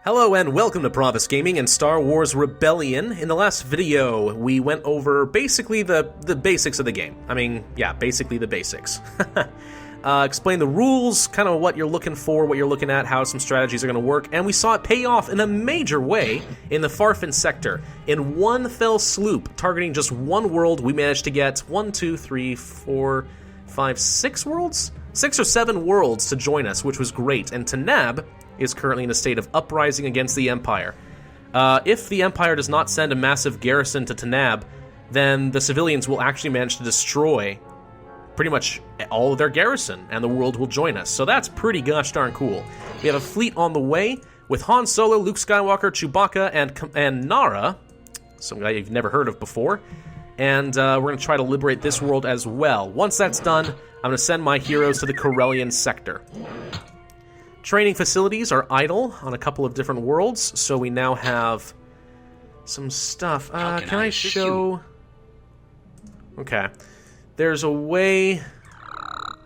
Hello and welcome to Pravus Gaming and Star Wars Rebellion. In the last video, we went over basically the basics of the game. I mean, yeah, basically the basics. Explain the rules, kind of what you're looking for, what you're looking at, how some strategies are going to work, and we saw it pay off in a major way in the Farfin sector. In one fell swoop, targeting just one world, we managed to get 6 worlds? 6 or 7 worlds to join us, which was great, and Tanab is currently in a state of uprising against the Empire. If the Empire does not send a massive garrison to Tanab, then the civilians will actually manage to destroy pretty much all of their garrison, and the world will join us. So that's pretty gosh darn cool. We have a fleet on the way with Han Solo, Luke Skywalker, Chewbacca, and Nara, some guy you've never heard of before, and we're going to try to liberate this world as well. Once that's done, I'm going to send my heroes to the Corellian sector. Training facilities are idle on a couple of different worlds, so we now have some stuff. Can I show? Okay. There's a way.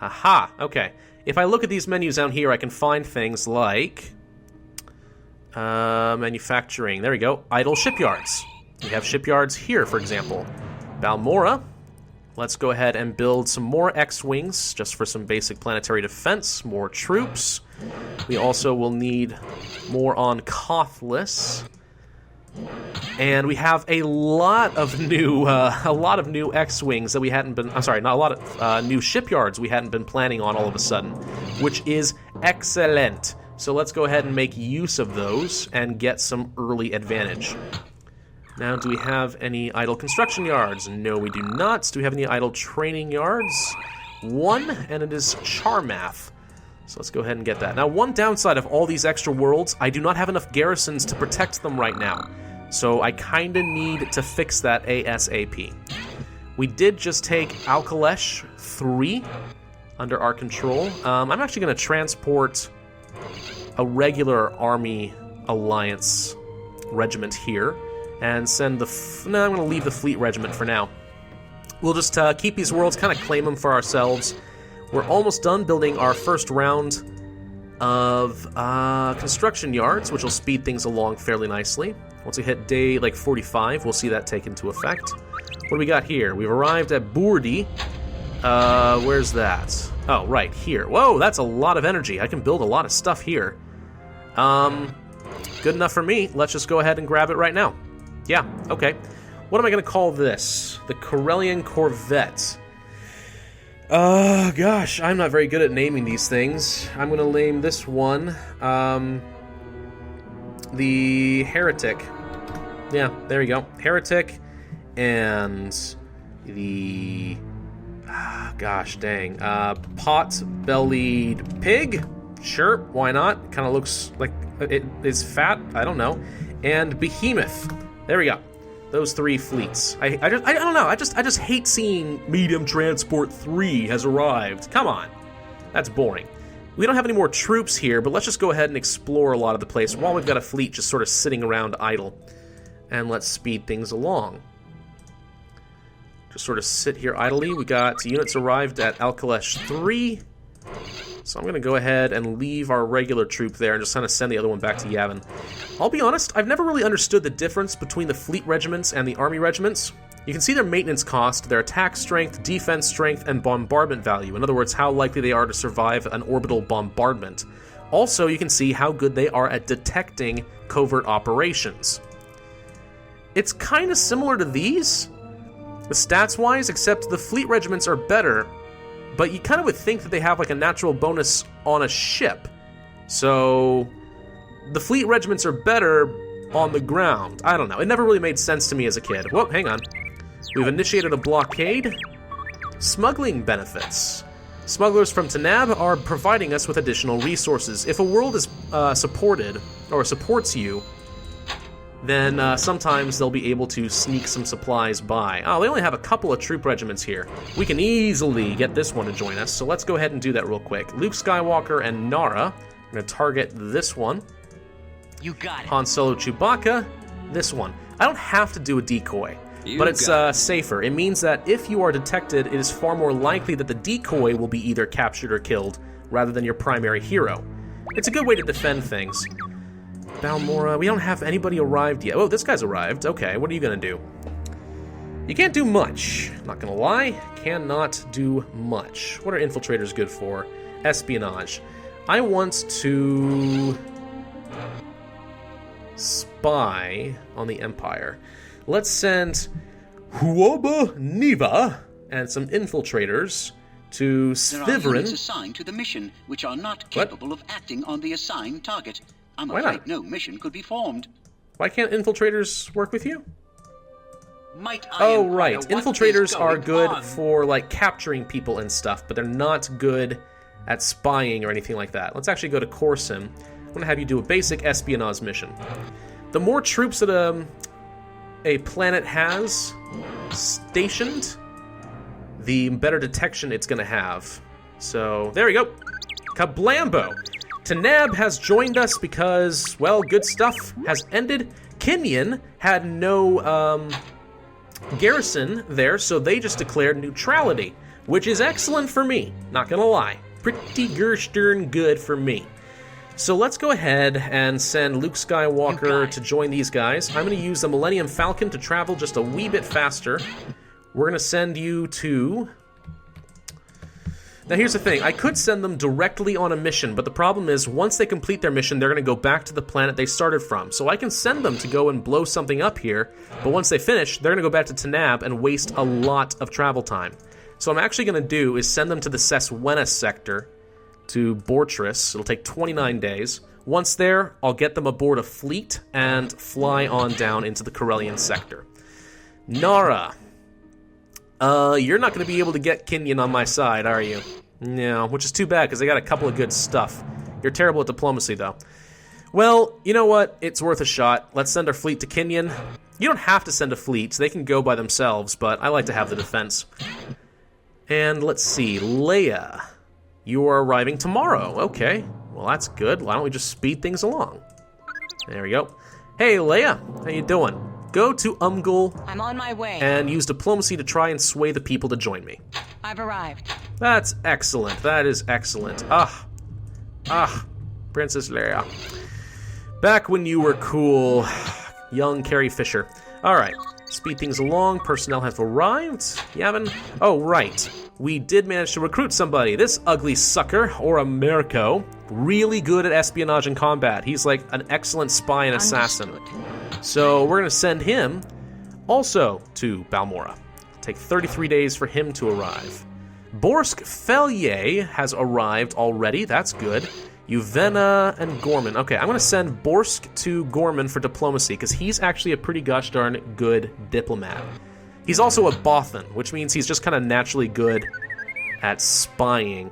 Aha, okay. If I look at these menus down here, I can find things like manufacturing. There we go. Idle shipyards. We have shipyards here, for example. Balmora. Let's go ahead and build some more X-Wings, just for some basic planetary defense, more troops. We also will need more on Cothless. And we have a lot of new X-Wings that we hadn't been, I'm sorry, not a lot of new shipyards we hadn't been planning on all of a sudden, which is excellent. So let's go ahead and make use of those and get some early advantage. Now, do we have any idle construction yards? No, we do not. Do we have any idle training yards? One, and it is Charmath. So let's go ahead and get that. Now, one downside of all these extra worlds, I do not have enough garrisons to protect them right now. So I kind of need to fix that ASAP. We did just take Alkalesh 3 under our control. I'm actually going to transport a regular Army Alliance regiment here and send the... No, I'm going to leave the Fleet Regiment for now. We'll just keep these worlds, kind of claim them for ourselves. We're almost done building our first round of construction yards, which will speed things along fairly nicely. Once we hit day, 45, we'll see that take into effect. What do we got here? We've arrived at Burdi. Where's that? Oh, right, here. Whoa, that's a lot of energy. I can build a lot of stuff here. Good enough for me. Let's just go ahead and grab it right now. Yeah, okay. What am I going to call this? The Corellian Corvette. Gosh, I'm not very good at naming these things. I'm going to name this one, the Heretic. Yeah, there we go. Heretic, and the... gosh dang. Pot-bellied pig? Sure, why not? Kind of looks like it is fat. I don't know. And Behemoth. There we go. Those 3 fleets. I don't know. I just hate seeing Medium Transport 3 has arrived. Come on. That's boring. We don't have any more troops here, but let's just go ahead and explore a lot of the place while we've got a fleet just sort of sitting around idle. And let's speed things along. Just sort of sit here idly. We got units arrived at Alkalesh 3. So I'm going to go ahead and leave our regular troop there and just kind of send the other one back to Yavin. I'll be honest, I've never really understood the difference between the fleet regiments and the army regiments. You can see their maintenance cost, their attack strength, defense strength, and bombardment value. In other words, how likely they are to survive an orbital bombardment. Also, you can see how good they are at detecting covert operations. It's kind of similar to these, the stats-wise, except the fleet regiments are better, but you kind of would think that they have like a natural bonus on a ship. So the fleet regiments are better on the ground. I don't know. It never really made sense to me as a kid. Whoa, hang on. We've initiated a blockade. Smuggling benefits. Smugglers from Tanab are providing us with additional resources. If a world is supported or supports you, then sometimes they'll be able to sneak some supplies by. Oh, they only have a couple of troop regiments here. We can easily get this one to join us, so let's go ahead and do that real quick. Luke Skywalker and Nara. I'm going to target this one. You got it. Han Solo, Chewbacca, this one. I don't have to do a decoy, but it's safer. It means that if you are detected, it is far more likely that the decoy will be either captured or killed, rather than your primary hero. It's a good way to defend things. Balmora, we don't have anybody arrived yet. Oh, this guy's arrived. Okay, what are you gonna do? You can't do much. Not gonna lie, cannot do much. What are infiltrators good for? Espionage. I want to spy on the Empire. Let's send Huoba Niva and some infiltrators to There are Sviverin. units assigned to the mission which are not capable of acting on the assigned target. I'm Why afraid not? no mission could be formed. Why can't infiltrators work with you? Might I Oh, inquire right. what Infiltrators is are going good on? for, like, capturing people and stuff, but they're not good at spying or anything like that. Let's actually go to Corsim. I'm going to have you do a basic espionage mission. The more troops that a planet has stationed, the better detection it's going to have. So, there we go. Kablambo! Tanab has joined us because, well, good stuff has ended. Kenyan had no, garrison there, so they just declared neutrality, which is excellent for me, not gonna lie. Pretty gerstern good for me. So let's go ahead and send Luke Skywalker to join these guys. I'm gonna use the Millennium Falcon to travel just a wee bit faster. We're gonna send you to... Now here's the thing, I could send them directly on a mission, but the problem is once they complete their mission, they're going to go back to the planet they started from. So I can send them to go and blow something up here, but once they finish, they're going to go back to Tanab and waste a lot of travel time. So what I'm actually going to do is send them to the Seswena sector, to Bortris. It'll take 29 days. Once there, I'll get them aboard a fleet and fly on down into the Corellian sector. Nara. You're not going to be able to get Kenyan on my side, are you? No, which is too bad, because they got a couple of good stuff. You're terrible at diplomacy, though. Well, you know what? It's worth a shot. Let's send our fleet to Kenyan. You don't have to send a fleet. They can go by themselves, but I like to have the defense. And let's see. Leia. You are arriving tomorrow. Okay. Well, that's good. Why don't we just speed things along? There we go. Hey, Leia. How you doing? Go to Umgul. I'm on my way. And use diplomacy to try and sway the people to join me. I've arrived. That's excellent. That is excellent. Princess Leia. Back when you were cool, young Carrie Fisher. All right, speed things along. Personnel have arrived. Yavin. Oh, right. We did manage to recruit somebody. This ugly sucker, or a Merco, really good at espionage and combat. He's like an excellent spy and assassin. So we're going to send him also to Balmora. It'll take 33 days for him to arrive. Borsk Felye has arrived already. That's good. Uvena and Gorman. Okay, I'm going to send Borsk to Gorman for diplomacy because he's actually a pretty gosh darn good diplomat. He's also a Bothan, which means he's just kind of naturally good at spying.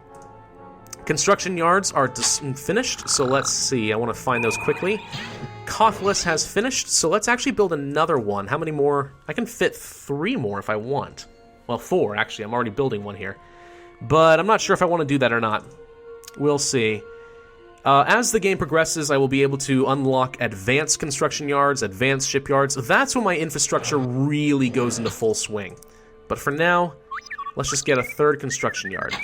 Construction yards are finished, so let's see. I want to find those quickly. Cothless has finished, so let's actually build another one. How many more? I can fit 3 more if I want. Well, 4, actually. I'm already building one here. But I'm not sure if I want to do that or not. We'll see. As the game progresses, I will be able to unlock advanced construction yards, advanced shipyards. That's when my infrastructure really goes into full swing. But for now, let's just get a 3rd construction yard.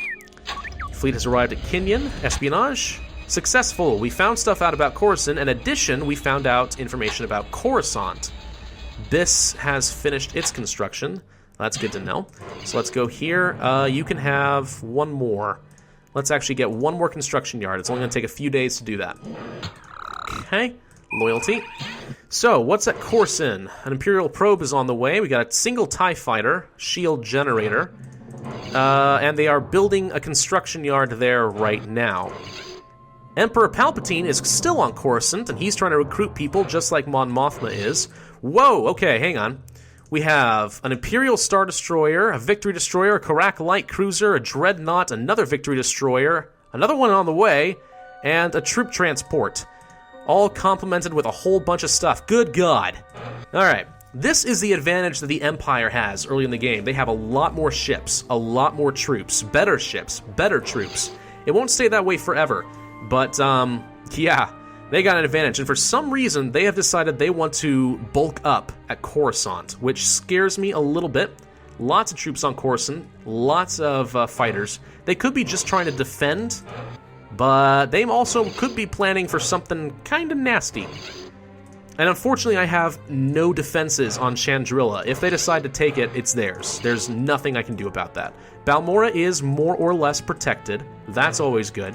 Fleet has arrived at Kenyan. Espionage. Successful. We found stuff out about Coruscant. In addition, we found out information about Coruscant. This has finished its construction. That's good to know. So let's go here. You can have 1 more. Let's actually get 1 more construction yard. It's only going to take a few days to do that. Okay. Loyalty. So, what's at Coruscant? An Imperial probe is on the way. We got a single TIE fighter, shield generator. And they are building a construction yard there right now. Emperor Palpatine is still on Coruscant, and he's trying to recruit people just like Mon Mothma is. Whoa, okay, hang on. We have an Imperial Star Destroyer, a Victory Destroyer, a Karak Light Cruiser, a Dreadnought, another Victory Destroyer, another one on the way, and a Troop Transport. All complemented with a whole bunch of stuff. Good God. Alright, this is the advantage that the Empire has early in the game. They have a lot more ships, a lot more troops, better ships, better troops. It won't stay that way forever, but, yeah. They got an advantage, and for some reason, they have decided they want to bulk up at Coruscant, which scares me a little bit. Lots of troops on Coruscant, lots of fighters. They could be just trying to defend, But they also could be planning for something kind of nasty. And unfortunately, I have no defenses on Chandrilla. If they decide to take it, it's theirs. There's nothing I can do about that. Balmora is more or less protected. That's always good.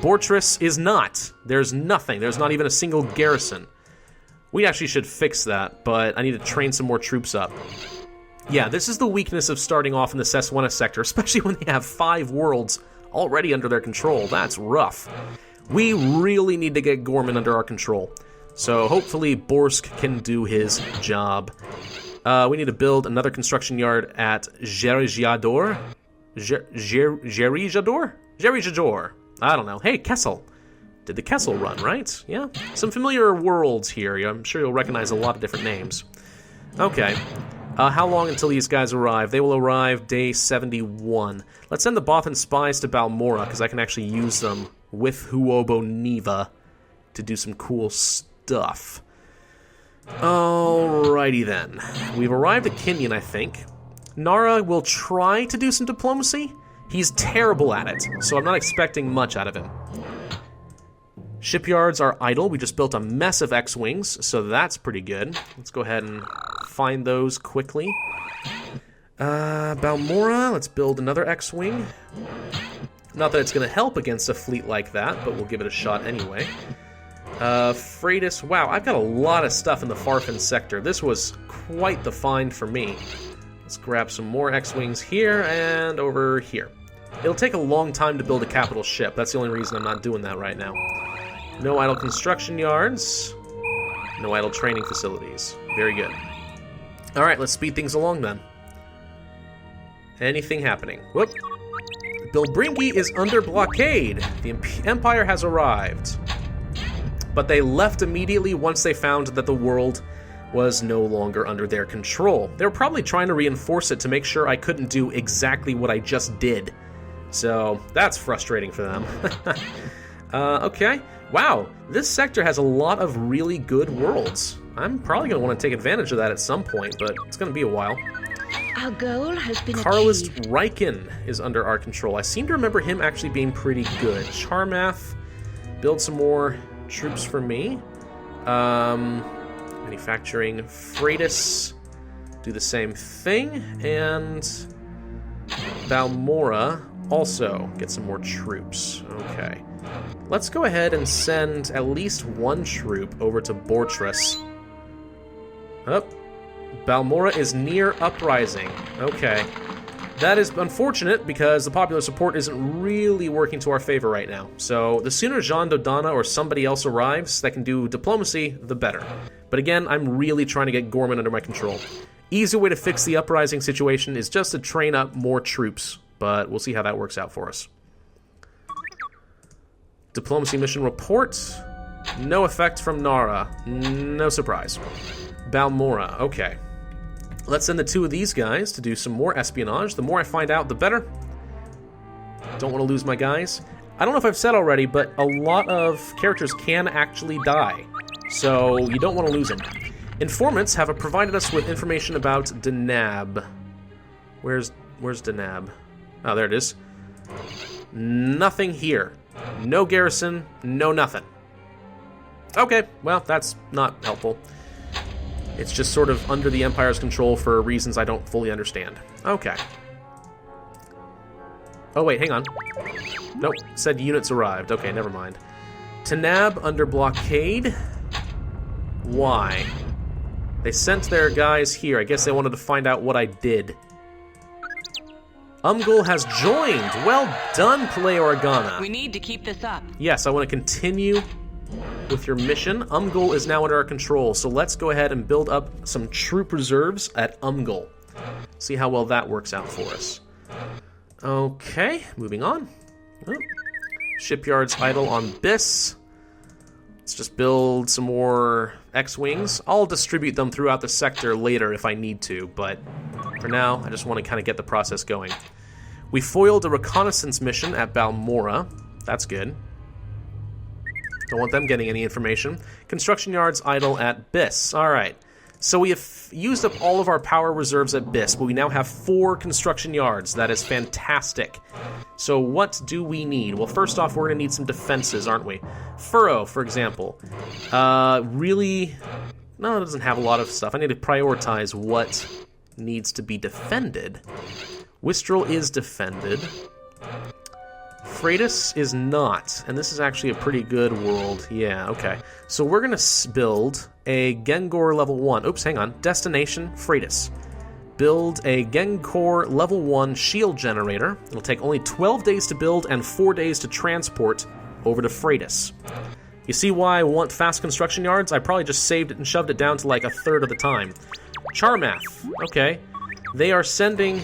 Bortress is not. There's nothing. There's not even a single garrison. We actually should fix that, but I need to train some more troops up. Yeah, this is the weakness of starting off in the Seswana sector, especially when they have 5 worlds already under their control. That's rough. We really need to get Gorman under our control. So hopefully Borsk can do his job. We need to build another construction yard at Jerijador? Jerijador? Jerijador. I don't know. Hey, Kessel. Did the Kessel run, right? Yeah. Some familiar worlds here. I'm sure you'll recognize a lot of different names. Okay. How long until these guys arrive? They will arrive day 71. Let's send the Bothan spies to Balmora, because I can actually use them with Huobo Neva to do some cool stuff. Alrighty then. We've arrived at Kinyon, I think. Nara will try to do some diplomacy. He's terrible at it, so I'm not expecting much out of him. Shipyards are idle. We just built a mess of X-Wings, so that's pretty good. Let's go ahead and find those quickly. Balmora, let's build another X-Wing. Not that it's going to help against a fleet like that, but we'll give it a shot anyway. Freitas, wow, I've got a lot of stuff in the Farfan sector. This was quite the find for me. Let's grab some more X-Wings here and over here. It'll take a long time to build a capital ship. That's the only reason I'm not doing that right now. No idle construction yards. No idle training facilities. Very good. Alright, let's speed things along then. Anything happening? Whoop. Bilbringi is under blockade. The Empire has arrived. But they left immediately once they found that the world was no longer under their control. They were probably trying to reinforce it to make sure I couldn't do exactly what I just did. So, that's frustrating for them. Okay. Wow, this sector has a lot of really good worlds. I'm probably going to want to take advantage of that at some point, but it's going to be a while. Our goal has been Carlist achieved. Riken is under our control. I seem to remember him actually being pretty good. Charmath, build some more troops for me. Manufacturing. Freitas, do the same thing. And Balmora, also get some more troops. Okay. Let's go ahead and send at least one troop over to Bortress. Oh, Balmora is near uprising. Okay. That is unfortunate because the popular support isn't really working to our favor right now. So the sooner Jean Dodana or somebody else arrives that can do diplomacy, the better. But again, I'm really trying to get Gorman under my control. Easy way to fix the uprising situation is just to train up more troops, but we'll see how that works out for us. Diplomacy mission report. No effect from Nara. No surprise. Balmora. Okay. Let's send the 2 of these guys to do some more espionage. The more I find out, the better. Don't want to lose my guys. I don't know if I've said already, but a lot of characters can actually die. So you don't want to lose them. Informants have provided us with information about Denab. Where's Denab? Oh, there it is. Nothing here. No garrison, no nothing. Okay, well, that's not helpful. It's just sort of under the Empire's control for reasons I don't fully understand. Okay. Oh, wait, hang on. Nope, said units arrived. Okay, never mind. Tanab under blockade. Why? They sent their guys here. I guess they wanted to find out what I did. Umgul has joined. Well done, Play Organa. We need to keep this up. Yes, I want to continue with your mission. Umgul is now under our control, so let's go ahead and build up some troop reserves at Umgul. See how well that works out for us. Okay, moving on. Oh. Shipyards idle on Biss. Let's just build some more X-Wings. I'll distribute them throughout the sector later if I need to, but for now, I just want to kind of get the process going. We foiled a reconnaissance mission at Balmora. That's good. Don't want them getting any information. Construction yards idle at Biss. Alright. So we have used up all of our power reserves at BIS, but we now have 4 construction yards. That is fantastic. So what do we need? Well, first off, we're going to need some defenses, aren't we? Furrow, for example. Really... No, it doesn't have a lot of stuff. I need to prioritize what needs to be defended. Wistral is defended. Freitas is not, and this is actually a pretty good world. Yeah, okay. So we're going to build a Gengor level 1. Oops, hang on. Destination, Freitas. Build a Gengor level 1 shield generator. It'll take only 12 days to build and 4 days to transport over to Freitas. You see why I want fast construction yards? I probably just saved it and shoved it down to like a third of the time. Charmath. Okay. They are sending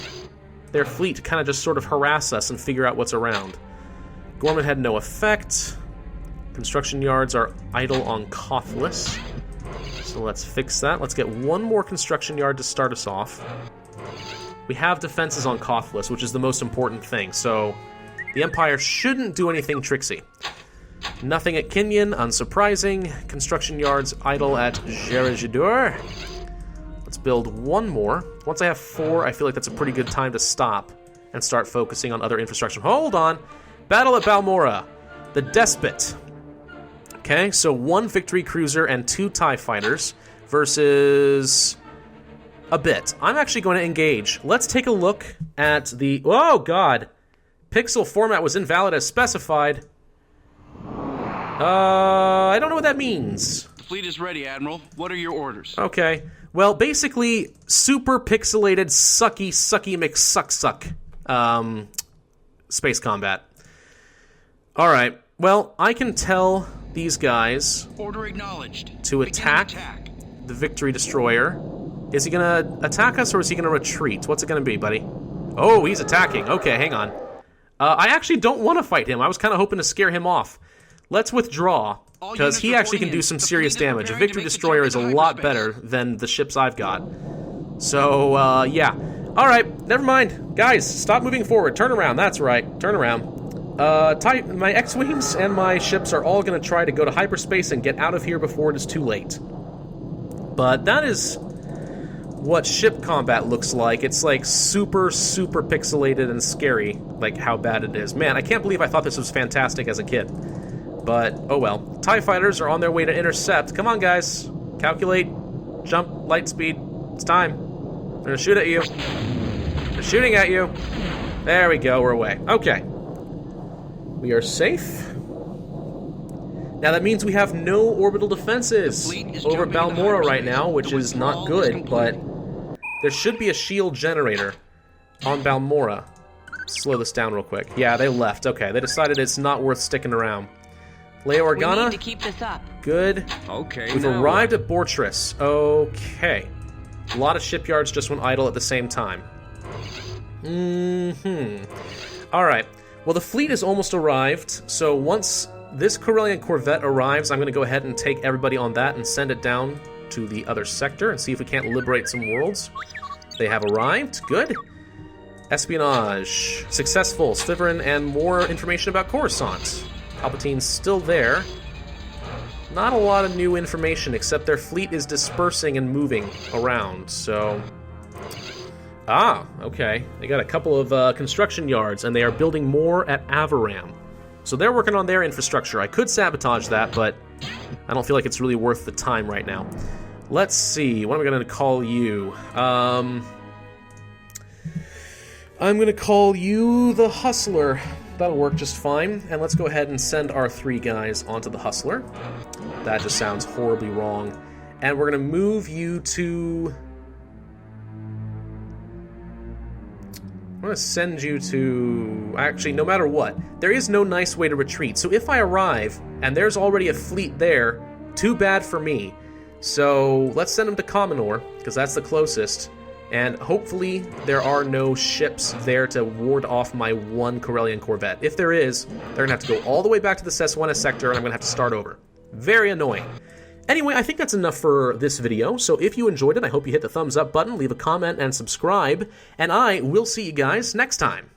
their fleet to kind of just sort of harass us and figure out what's around. Gorman had no effect. Construction yards are idle on Cothless. So let's fix that. Let's get one more construction yard to start us off. We have defenses on Cothless, which is the most important thing, so the Empire shouldn't do anything tricksy. Nothing at Kinyon, unsurprising. Construction yards idle at Gerigidur. Let's build one more. Once I have 4, I feel like that's a pretty good time to stop and start focusing on other infrastructure. Hold on! Battle at Balmora. The Despot. Okay, so 1 victory cruiser and 2 TIE fighters versus a bit. I'm actually going to engage. Let's take a look at the... Oh, God! Pixel format was invalid as specified. I don't know what that means. The fleet is ready, Admiral. What are your orders? Okay. Well, basically, super pixelated, sucky McSuck space combat. Alright. Well, I can tell these guys Order acknowledged. To attack the Victory Destroyer. Is he gonna attack us or is he gonna retreat? What's it gonna be, buddy? Oh, he's attacking. Okay, hang on. I actually don't want to fight him. I was kind of hoping to scare him off. Let's withdraw, because he actually can do some serious damage. A Victory Destroyer is a lot better than the ships I've got. So, yeah. Alright, never mind. Guys, stop moving forward. Turn around. That's right. Turn around. My X-Wings and my ships are all going to try to go to hyperspace and get out of here before it is too late. But that is what ship combat looks like. It's like super pixelated and scary, like how bad it is. Man, I can't believe I thought this was fantastic as a kid. But, oh well. TIE fighters are on their way to intercept. Come on, guys. Calculate. Jump. Light speed. It's time. They're gonna shoot at you. They're shooting at you. There we go. We're away. Okay. We are safe. Now that means we have no orbital defenses over Balmora right now, which is not good, but there should be a shield generator on Balmora. Slow this down real quick. Yeah, they left. Okay, they decided it's not worth sticking around. Leia Organa. We need to keep this up. Good. Okay. We've arrived at Bortress. Okay. A lot of shipyards just went idle at the same time. Alright. Well, the fleet has almost arrived, so once this Corellian Corvette arrives, I'm going to go ahead and take everybody on that and send it down to the other sector and see if we can't liberate some worlds. They have arrived. Good. Espionage. Successful. Slytherin and more information about Coruscant. Palpatine's still there. Not a lot of new information, except their fleet is dispersing and moving around, so... Ah, okay. They got a couple of construction yards, and they are building more at Avaram. So they're working on their infrastructure. I could sabotage that, but I don't feel like it's really worth the time right now. Let's see. What am I going to call you? I'm going to call you the Hustler. That'll work just fine. And let's go ahead and send our 3 guys onto the Hustler. That just sounds horribly wrong. And we're going to move you to... I'm going to send you to... Actually, no matter what, there is no nice way to retreat. So if I arrive, and there's already a fleet there, too bad for me. So let's send them to Commonor, because that's the closest. And hopefully there are no ships there to ward off my 1 Corellian Corvette. If there is, they're going to have to go all the way back to the Sessuena sector, and I'm going to have to start over. Very annoying. Anyway, I think that's enough for this video, so if you enjoyed it, I hope you hit the thumbs up button, leave a comment, and subscribe, and I will see you guys next time.